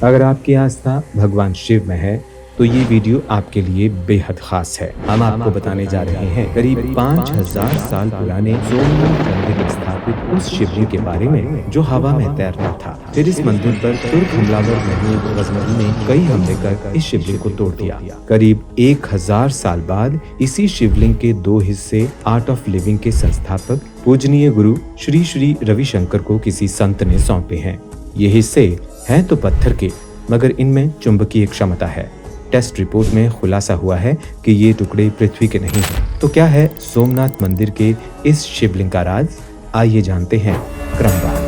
अगर आपकी आस्था भगवान शिव में है तो ये वीडियो आपके लिए बेहद खास है। हम आपको बताने जा रहे हैं करीब 5000 साल पुराने सोमनाथ मंदिर में स्थापित उस शिवलिंग के बारे में जो हवा में तैरता था। फिर इस मंदिर पर तुर्क हमलावर महमूद गजनवी ने कई हमले कर इस शिवलिंग को तोड़ दिया। करीब 1000 साल बाद इसी शिवलिंग के 2 हिस्से आर्ट ऑफ लिविंग के संस्थापक पूजनीय गुरु श्री श्री रविशंकर को किसी संत ने सौंपे हैं। ये हिस्से हैं तो पत्थर के, मगर इनमें चुंबकीय क्षमता है। टेस्ट रिपोर्ट में खुलासा हुआ है कि ये टुकड़े पृथ्वी के नहीं हैं। तो क्या है सोमनाथ मंदिर के इस शिवलिंग का राज? आइए जानते हैं क्रमवार।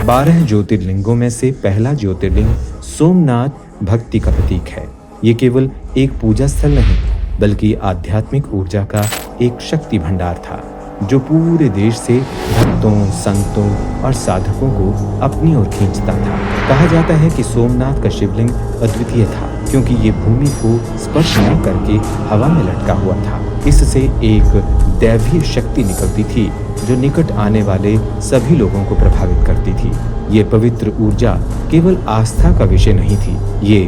बारह ज्योतिर्लिंगों में से पहला ज्योतिर्लिंग सोमनाथ भक्ति का प्रतीक है। ये केवल एक पूजा स्थल नहीं बल्कि आध्यात्मिक ऊर्जा का एक शक्ति भंडार था जो पूरे देश से भक्तों, संतों और साधकों को अपनी ओर खींचता था। कहा जाता है कि सोमनाथ का शिवलिंग अद्वितीय था क्योंकि ये भूमि को स्पर्श न करके हवा में लटका हुआ था। इससे एक दैवीय शक्ति निकलती थी जो निकट आने वाले सभी लोगों को प्रभावित करती थी। ये पवित्र ऊर्जा केवल आस्था का विषय नहीं थी, ये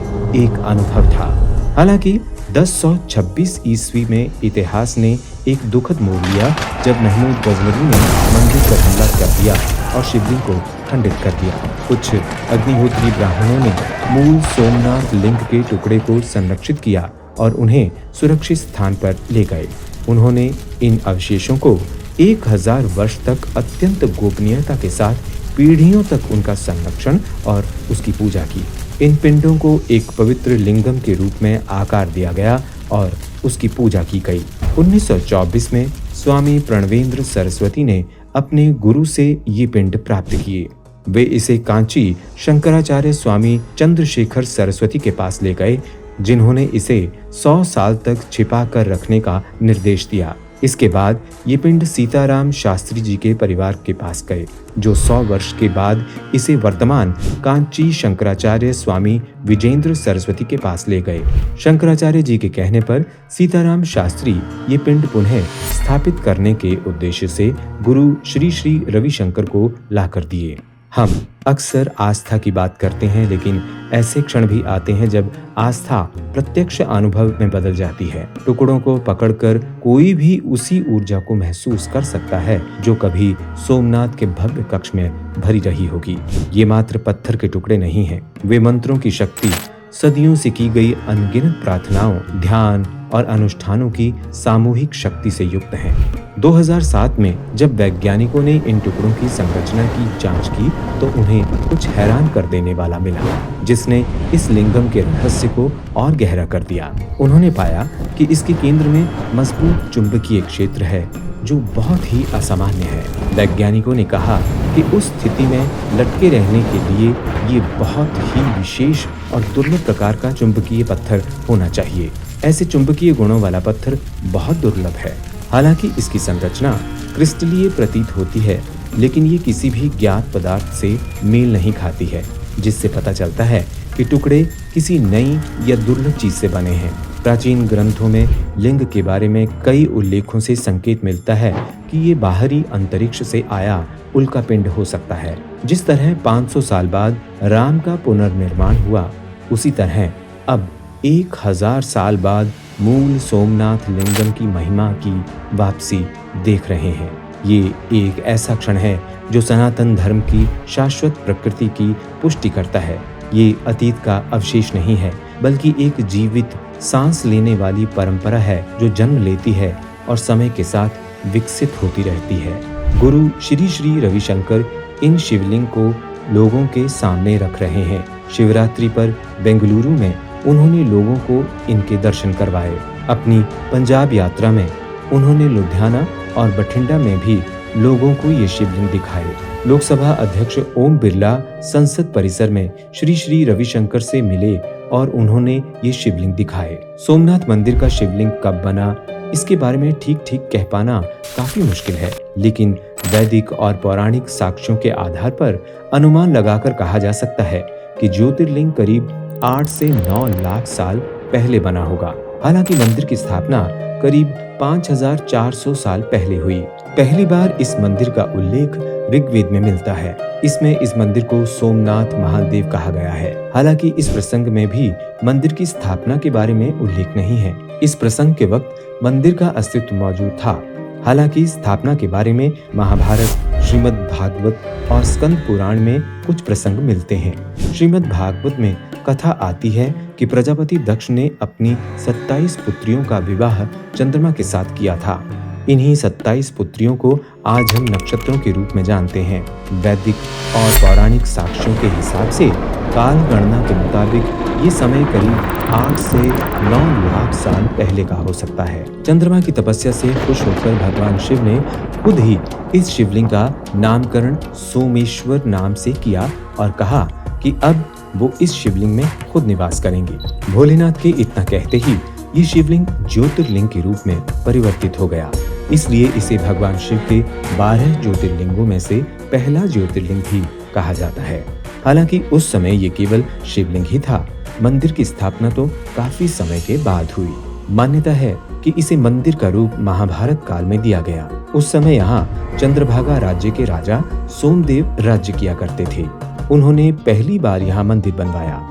एक अनुभव था। हालांकि 1026 ईस्वी में इतिहास ने एक दुखद मोड़ लिया जब महमूद गजनवी ने मंदिर पर हमला कर दिया और शिवलिंग को खंडित कर दिया। कुछ अग्निहोत्री ब्राह्मणों ने मूल सोमनाथ लिंग के टुकड़े को संरक्षित किया और उन्हें सुरक्षित स्थान पर ले गए। उन्होंने इन अवशेषों को 1000 वर्ष तक अत्यंत गोपनीयता के साथ पीढ़ियों तक उनका संरक्षण और उसकी पूजा की। इन पिंडों को एक पवित्र लिंगम के रूप में आकार दिया गया और उसकी पूजा की गई। 1924 में स्वामी प्रणवेंद्र सरस्वती ने अपने गुरु से ये पिंड प्राप्त किए। वे इसे कांची शंकराचार्य स्वामी चंद्रशेखर सरस्वती के पास ले गए, जिन्होंने इसे 100 साल तक छिपा कर रखने का निर्देश दिया। इसके बाद ये पिंड सीताराम शास्त्री जी के परिवार के पास गए, जो 100 वर्ष के बाद इसे वर्तमान कांची शंकराचार्य स्वामी विजेंद्र सरस्वती के पास ले गए। शंकराचार्य जी के कहने पर सीताराम शास्त्री ये पिंड पुनः स्थापित करने के उद्देश्य से गुरु श्री श्री रविशंकर को लाकर दिए। हम अक्सर आस्था की बात करते हैं, लेकिन ऐसे क्षण भी आते हैं जब आस्था प्रत्यक्ष अनुभव में बदल जाती है। टुकड़ों को पकड़कर कोई भी उसी ऊर्जा को महसूस कर सकता है जो कभी सोमनाथ के भव्य कक्ष में भरी रही होगी। ये मात्र पत्थर के टुकड़े नहीं हैं, वे मंत्रों की शक्ति, सदियों से की गई अनगिनत प्रार्थनाओं, ध्यान और अनुष्ठानों की सामूहिक शक्ति से युक्त हैं। 2007 में जब वैज्ञानिकों ने इन टुकड़ों की संरचना की जांच की तो उन्हें कुछ हैरान कर देने वाला मिला, जिसने इस लिंगम के रहस्य को और गहरा कर दिया। उन्होंने पाया कि इसके केंद्र में मजबूत चुंबकीय क्षेत्र है जो बहुत ही असामान्य है। वैज्ञानिकों ने कहा कि उस स्थिति में लटके रहने के लिए ये बहुत ही विशेष और दुर्लभ प्रकार का चुंबकीय पत्थर होना चाहिए। ऐसे चुंबकीय गुणों वाला पत्थर बहुत दुर्लभ है। हालांकि इसकी संरचना क्रिस्टलीय प्रतीत होती है, लेकिन ये किसी भी ज्ञात पदार्थ से मेल नहीं खाती है, जिससे पता चलता है कि टुकड़े किसी नई या दुर्लभ चीज से बने हैं। प्राचीन ग्रंथों में लिंग के बारे में कई उल्लेखों से संकेत मिलता है कि ये बाहरी अंतरिक्ष से आया उल्का पिंड हो सकता है। जिस तरह 500 साल बाद राम का पुनर्निर्माण हुआ, उसी तरह अब 1000 साल बाद मूल सोमनाथ लिंगम की महिमा की वापसी देख रहे हैं। ये एक ऐसा क्षण है जो सनातन धर्म की शाश्वत प्रकृति की पुष्टि करता है। ये अतीत का अवशेष नहीं है, बल्कि एक जीवित सांस लेने वाली परंपरा है जो जन्म लेती है और समय के साथ विकसित होती रहती है। गुरु श्री श्री रविशंकर इन शिवलिंग को लोगों के सामने रख रहे हैं। शिवरात्रि पर बेंगलुरु में उन्होंने लोगों को इनके दर्शन करवाए। अपनी पंजाब यात्रा में उन्होंने लुधियाना और बठिंडा में भी लोगों को ये शिवलिंग दिखाए। लोकसभा अध्यक्ष ओम बिरला संसद परिसर में श्री श्री रविशंकर से मिले और उन्होंने ये शिवलिंग दिखाए। सोमनाथ मंदिर का शिवलिंग कब बना, इसके बारे में ठीक ठीक कह पाना काफी मुश्किल है, लेकिन वैदिक और पौराणिक साक्ष्यों के आधार पर अनुमान लगाकर कहा जा सकता है कि ज्योतिर्लिंग करीब 8 से 9 लाख साल पहले बना होगा। हालांकि मंदिर की स्थापना करीब 5400 साल पहले हुई। पहली बार इस मंदिर का उल्लेख ऋग्वेद में मिलता है। इसमें इस मंदिर को सोमनाथ महादेव कहा गया है। हालांकि इस प्रसंग में भी मंदिर की स्थापना के बारे में उल्लेख नहीं है। इस प्रसंग के वक्त मंदिर का अस्तित्व मौजूद था। हालांकि स्थापना के बारे में महाभारत, श्रीमद् भागवत और स्कंद पुराण में कुछ प्रसंग मिलते हैं। श्रीमद् भागवत में कथा आती है कि प्रजापति दक्ष ने अपनी 27 पुत्रियों का विवाह चंद्रमा के साथ किया था। इन्हीं 27 पुत्रियों को आज हम नक्षत्रों के रूप में जानते हैं। वैदिक और पौराणिक साक्ष्यों के हिसाब से काल गणना के मुताबिक ये समय करीब 8 से 9 लाख साल पहले का हो सकता है। चंद्रमा की तपस्या से खुश होकर भगवान शिव ने खुद ही इस शिवलिंग का नामकरण सोमेश्वर नाम से किया और कहा कि अब वो इस शिवलिंग में खुद निवास करेंगे। भोलेनाथ के इतना कहते ही ये शिवलिंग ज्योतिर्लिंग के रूप में परिवर्तित हो गया। इसलिए इसे भगवान शिव के 12 ज्योतिर्लिंगों में से पहला ज्योतिर्लिंग भी कहा जाता है। हालांकि उस समय ये केवल शिवलिंग ही था। मंदिर की स्थापना तो काफी समय के बाद हुई। मान्यता है कि इसे मंदिर का रूप महाभारत काल में दिया गया। उस समय यहाँ चंद्रभागा राज्य के राजा सोमदेव राज्य किया करते थे। उन्होंने पहली बार यहाँ मंदिर बनवाया।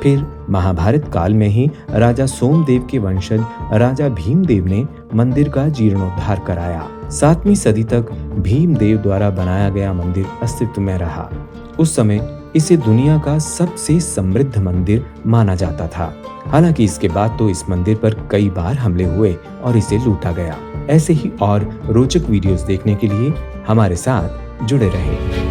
फिर महाभारत काल में ही राजा सोमदेव के वंशज राजा भीमदेव ने मंदिर का जीर्णोद्धार कराया। 7वीं सदी तक भीमदेव द्वारा बनाया गया मंदिर अस्तित्व में रहा। उस समय इसे दुनिया का सबसे समृद्ध मंदिर माना जाता था। हालांकि इसके बाद तो इस मंदिर पर कई बार हमले हुए और इसे लूटा गया। ऐसे ही और रोचक वीडियोस देखने के लिए हमारे साथ जुड़े रहें।